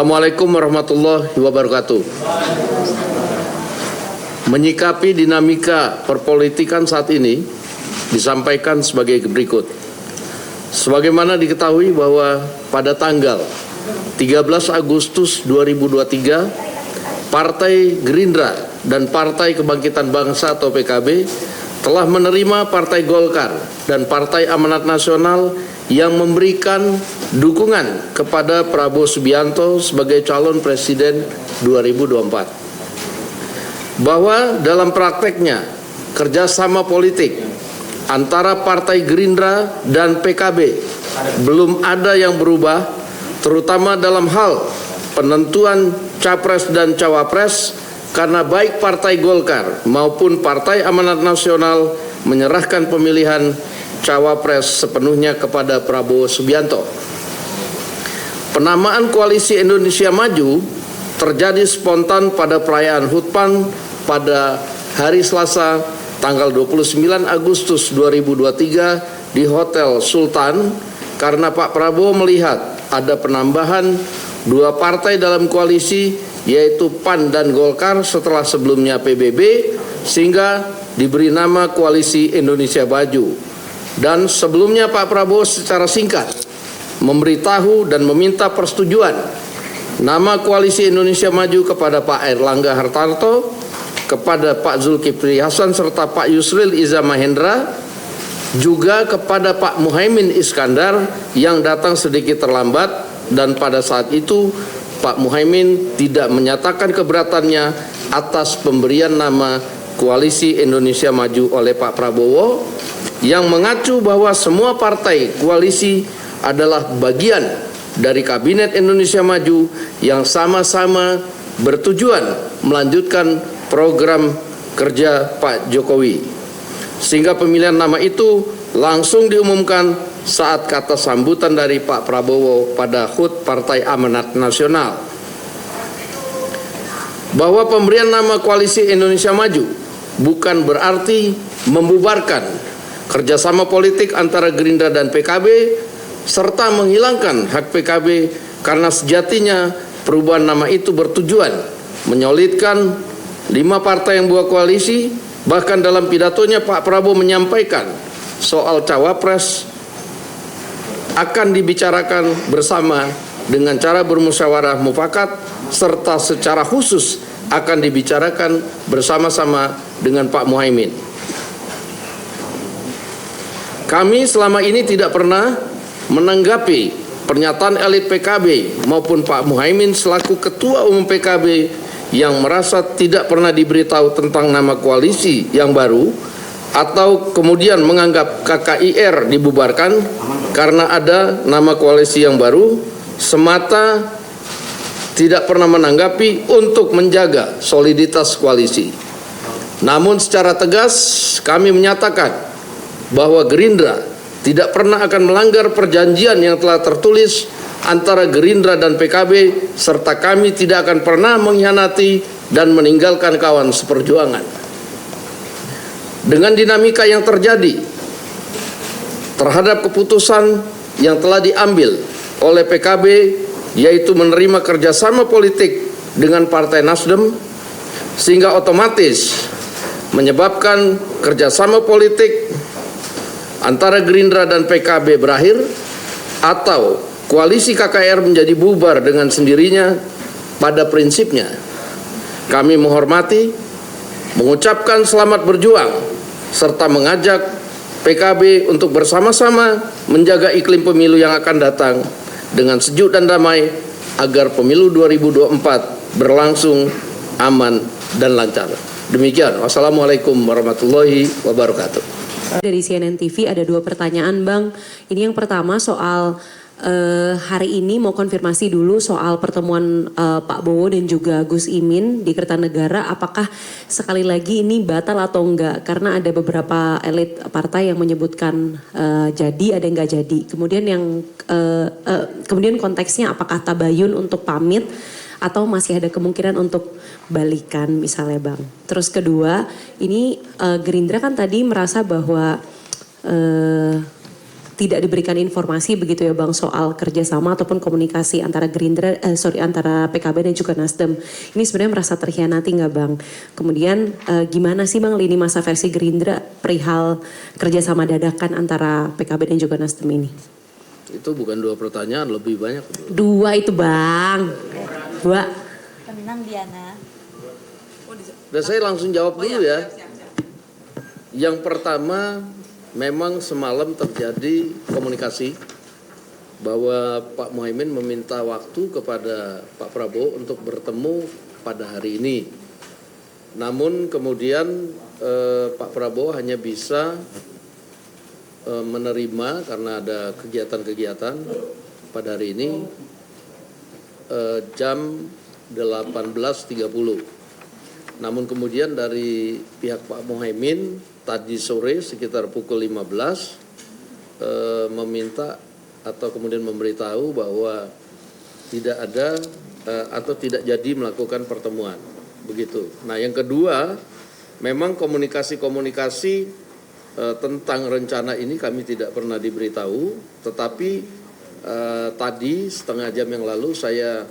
Assalamualaikum warahmatullahi wabarakatuh. Menyikapi dinamika perpolitikan saat ini disampaikan sebagai berikut. Sebagaimana diketahui bahwa pada tanggal 13 Agustus 2023, Partai Gerindra dan Partai Kebangkitan Bangsa atau PKB telah menerima Partai Golkar dan Partai Amanat Nasional yang memberikan dukungan kepada Prabowo Subianto sebagai calon presiden 2024. Bahwa dalam prakteknya kerjasama politik antara Partai Gerindra dan PKB belum ada yang berubah, terutama dalam hal penentuan capres dan cawapres, karena baik Partai Golkar maupun Partai Amanat Nasional menyerahkan pemilihan cawapres sepenuhnya kepada Prabowo Subianto. Penamaan Koalisi Indonesia Maju terjadi spontan pada perayaan HUT PAN pada hari Selasa tanggal 29 Agustus 2023 di Hotel Sultan, karena Pak Prabowo melihat ada penambahan dua partai dalam koalisi, yaitu PAN dan Golkar setelah sebelumnya PBB, sehingga diberi nama Koalisi Indonesia Maju. Dan sebelumnya Pak Prabowo secara singkat memberitahu dan meminta persetujuan nama Koalisi Indonesia Maju kepada Pak Airlangga Hartarto, kepada Pak Zulkifli Hasan serta Pak Yusril Iza Mahendra, juga kepada Pak Muhaimin Iskandar yang datang sedikit terlambat, dan pada saat itu Pak Muhaimin tidak menyatakan keberatannya atas pemberian nama Koalisi Indonesia Maju oleh Pak Prabowo, yang mengacu bahwa semua partai koalisi adalah bagian dari Kabinet Indonesia Maju yang sama-sama bertujuan melanjutkan program kerja Pak Jokowi. Sehingga pemilihan nama itu langsung diumumkan saat kata sambutan dari Pak Prabowo pada HUT Partai Amanat Nasional. Bahwa pemberian nama Koalisi Indonesia Maju bukan berarti membubarkan kerjasama politik antara Gerindra dan PKB serta menghilangkan hak PKB, karena sejatinya perubahan nama itu bertujuan menyolidkan 5 partai yang buat koalisi. Bahkan dalam pidatonya Pak Prabowo menyampaikan soal cawapres akan dibicarakan bersama dengan cara bermusyawarah mufakat, serta secara khusus akan dibicarakan bersama-sama dengan Pak Muhaimin. Kami selama ini tidak pernah menanggapi pernyataan elit PKB maupun Pak Muhaimin selaku Ketua Umum PKB yang merasa tidak pernah diberitahu tentang nama koalisi yang baru, atau kemudian menganggap KKIR dibubarkan karena ada nama koalisi yang baru, semata tidak pernah menanggapi untuk menjaga soliditas koalisi. Namun secara tegas kami menyatakan bahwa Gerindra tidak pernah akan melanggar perjanjian yang telah tertulis antara Gerindra dan PKB, serta kami tidak akan pernah mengkhianati dan meninggalkan kawan seperjuangan. Dengan dinamika yang terjadi terhadap keputusan yang telah diambil oleh PKB, yaitu menerima kerjasama politik dengan Partai Nasdem, sehingga otomatis menyebabkan kerjasama politik antara Gerindra dan PKB berakhir, atau koalisi KKR menjadi bubar dengan sendirinya. Pada prinsipnya kami menghormati, mengucapkan selamat berjuang, serta mengajak PKB untuk bersama-sama menjaga iklim pemilu yang akan datang dengan sejuk dan damai, agar pemilu 2024 berlangsung aman dan lancar. Demikian, wassalamualaikum warahmatullahi wabarakatuh. Dari CNN TV ada 2 pertanyaan, Bang. Ini yang pertama soal hari ini mau konfirmasi dulu soal pertemuan Pak Bowo dan juga Gus Imin di Kertanegara. Apakah sekali lagi ini batal atau enggak? Karena ada beberapa elit partai yang menyebutkan jadi, ada yang enggak jadi. Kemudian kemudian konteksnya apakah tabayun untuk pamit atau masih ada kemungkinan untuk balikan misalnya, Bang. Terus kedua, ini Gerindra kan tadi merasa bahwa tidak diberikan informasi begitu ya Bang soal kerjasama ataupun komunikasi antara antara PKB dan juga Nasdem. Ini sebenarnya merasa terkhianati nggak Bang? Kemudian gimana sih Bang lini masa versi Gerindra perihal kerjasama dadakan antara PKB dan juga Nasdem ini? Itu bukan 2 pertanyaan, lebih banyak. 2 itu Bang. 2. Tenang Diana. Dan saya langsung jawab dulu ya. Yang pertama, memang semalam terjadi komunikasi bahwa Pak Muhaimin meminta waktu kepada Pak Prabowo untuk bertemu pada hari ini. Namun kemudian Pak Prabowo hanya bisa menerima karena ada kegiatan-kegiatan pada hari ini jam 18.30. Namun kemudian dari pihak Pak Muhaimin tadi sore sekitar pukul 15 meminta atau kemudian memberitahu bahwa tidak ada atau tidak jadi melakukan pertemuan begitu. Nah yang kedua, memang komunikasi-komunikasi tentang rencana ini kami tidak pernah diberitahu, tetapi tadi setengah jam yang lalu saya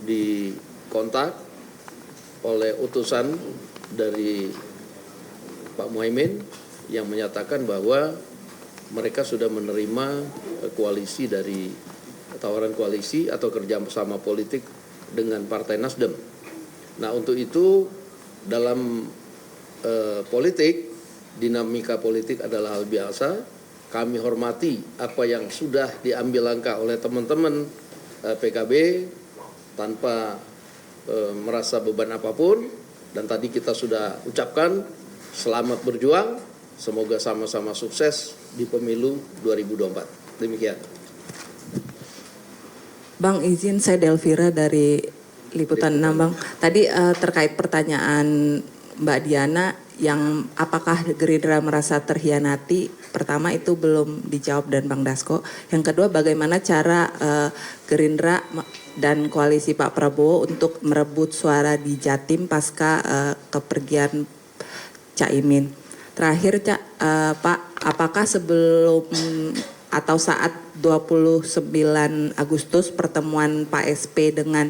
dikontak oleh utusan dari Pak Muhaimin yang menyatakan bahwa mereka sudah menerima koalisi dari tawaran koalisi atau kerjasama politik dengan Partai Nasdem. Nah untuk itu dalam politik, dinamika politik adalah hal biasa. Kami hormati apa yang sudah diambil langkah oleh teman-teman PKB tanpa merasa beban apapun. Dan tadi kita sudah ucapkan selamat berjuang, semoga sama-sama sukses di pemilu 2024. Demikian. Bang izin, saya Delvira dari Liputan 6 Bang. Tadi terkait pertanyaan Mbak Diana yang apakah Gerindra merasa terhianati, pertama itu belum dijawab dan Bang Dasko. Yang kedua, bagaimana cara Gerindra dan koalisi Pak Prabowo untuk merebut suara di Jatim pasca kepergian Caimin. Terakhir Pak, apakah sebelum atau saat 29 Agustus pertemuan Pak SP dengan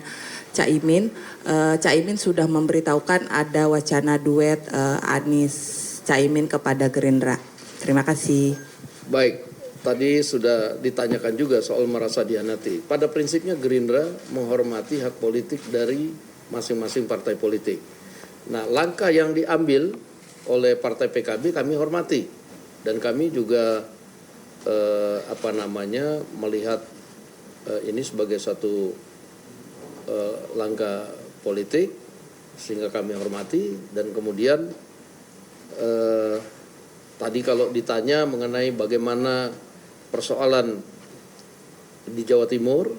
Caimin, Caimin sudah memberitahukan ada wacana duet Anies Caimin kepada Gerindra. Terima kasih. Baik, tadi sudah ditanyakan juga soal merasa dihianati. Pada prinsipnya Gerindra menghormati hak politik dari masing-masing partai politik. Nah, langkah yang diambil oleh partai PKB kami hormati dan kami juga melihat ini sebagai satu langkah politik sehingga kami hormati. Dan kemudian tadi kalau ditanya mengenai bagaimana persoalan di Jawa Timur,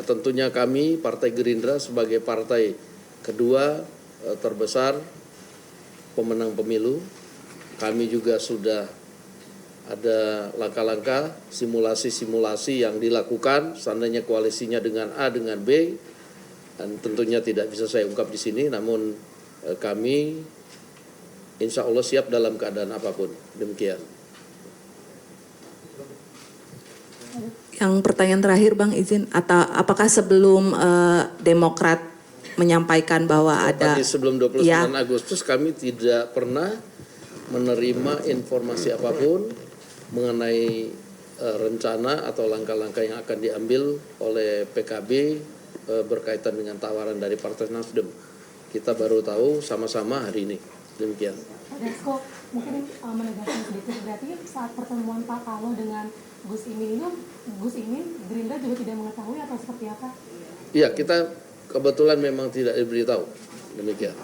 tentunya kami Partai Gerindra sebagai partai kedua terbesar pemenang pemilu, kami juga sudah ada langkah-langkah simulasi-simulasi yang dilakukan seandainya koalisinya dengan A dengan B, dan tentunya tidak bisa saya ungkap di sini, namun kami insya Allah siap dalam keadaan apapun. Demikian. Yang pertanyaan terakhir Bang izin, atau apakah sebelum Demokrat menyampaikan bahwa ada tadi sebelum 29 Agustus kami tidak pernah menerima informasi apapun mengenai rencana atau langkah-langkah yang akan diambil oleh PKB berkaitan dengan tawaran dari Partai Nasdem. Kita baru tahu sama-sama hari ini. Demikian. Pak Dasko, mungkin menegaskan sedikit, berarti saat pertemuan Pak Kalo dengan Gus Imin Gerindra juga tidak mengetahui atau seperti apa? Iya, kita kebetulan memang tidak diberitahu. Demikian.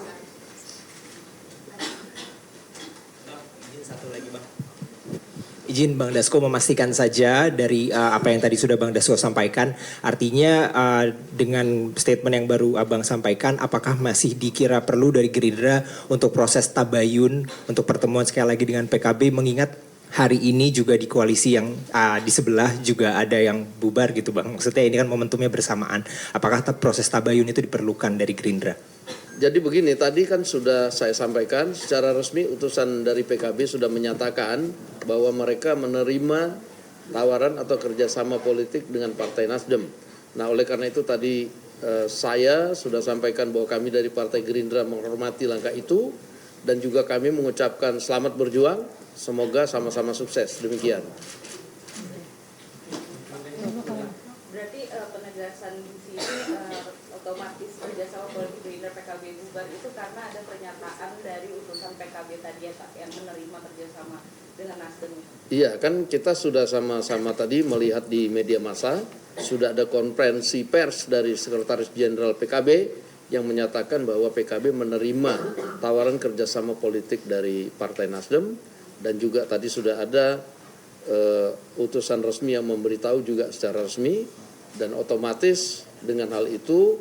Satu lagi Bang. Izin Bang Dasko memastikan saja dari apa yang tadi sudah Bang Dasko sampaikan, artinya dengan statement yang baru Abang sampaikan, apakah masih dikira perlu dari Gerindra untuk proses tabayun untuk pertemuan sekali lagi dengan PKB, mengingat hari ini juga di koalisi yang di sebelah juga ada yang bubar gitu Bang. Maksudnya ini kan momentumnya bersamaan. Apakah proses tabayun itu diperlukan dari Gerindra? Jadi begini, tadi kan sudah saya sampaikan secara resmi utusan dari PKB sudah menyatakan bahwa mereka menerima tawaran atau kerjasama politik dengan Partai Nasdem. Nah, oleh karena itu tadi saya sudah sampaikan bahwa kami dari Partai Gerindra menghormati langkah itu dan juga kami mengucapkan selamat berjuang, semoga sama-sama sukses. Demikian. Berarti penegasan di sini otomatis kerjasama politik Gerindra PKB bubar itu karena ada pernyataan dari utusan PKB tadi ya Pak yang menerima kerjasama dengan Nasdem. Iya, kan kita sudah sama-sama tadi melihat di media massa, sudah ada konferensi pers dari Sekretaris Jenderal PKB yang menyatakan bahwa PKB menerima tawaran kerjasama politik dari Partai Nasdem, dan juga tadi sudah ada utusan resmi yang memberitahu juga secara resmi, dan otomatis dengan hal itu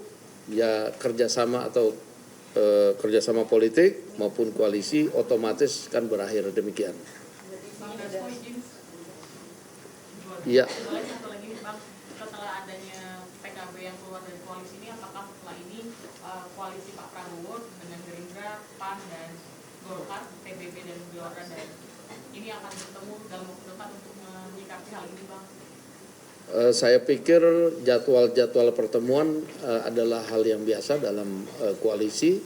ya kerjasama atau kerjasama politik maupun koalisi otomatis kan berakhir. Demikian. Iya. Satu lagi nih Bang, setelah adanya PKB yang keluar dari koalisi ini, apakah setelah ini koalisi Pak Prabowo dengan Gerindra, PAN dan Golkar, PBB dan Gelora dan ini akan bertemu dalam waktu dekat untuk menyikapi hal ini Bang? Saya pikir jadwal-jadwal pertemuan adalah hal yang biasa dalam koalisi.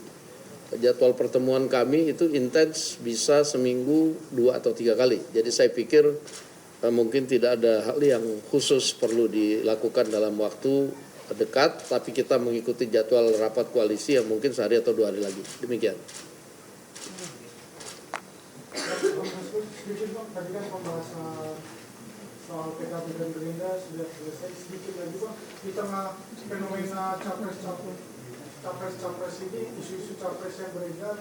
Jadwal pertemuan kami itu intens, bisa seminggu 2 atau 3 kali. Jadi saya pikir mungkin tidak ada hal yang khusus perlu dilakukan dalam waktu dekat, tapi kita mengikuti jadwal rapat koalisi yang mungkin sehari atau 2 hari lagi. Demikian. Tadi kan pembahasan soal PKB dan Gerindra sudah selesai, sedikit lagi Bang, di tengah fenomena capres ini, isu-isu capres yang beredar,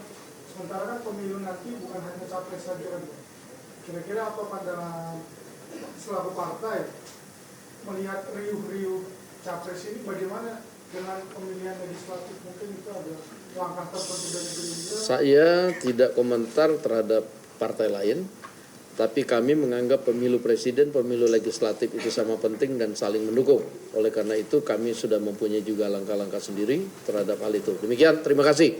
sementara kan pemilu nanti bukan hanya capres saja kan. Kira-kira apa pandangan selaku partai melihat riuh-riuh capres ini, bagaimana dengan pemilihan legislatif? Mungkin itu ada langkah tertentu dari Gerindra? Saya tidak komentar terhadap partai lain, tapi kami menganggap pemilu presiden, pemilu legislatif itu sama penting dan saling mendukung. Oleh karena itu kami sudah mempunyai juga langkah-langkah sendiri terhadap hal itu. Demikian, terima kasih.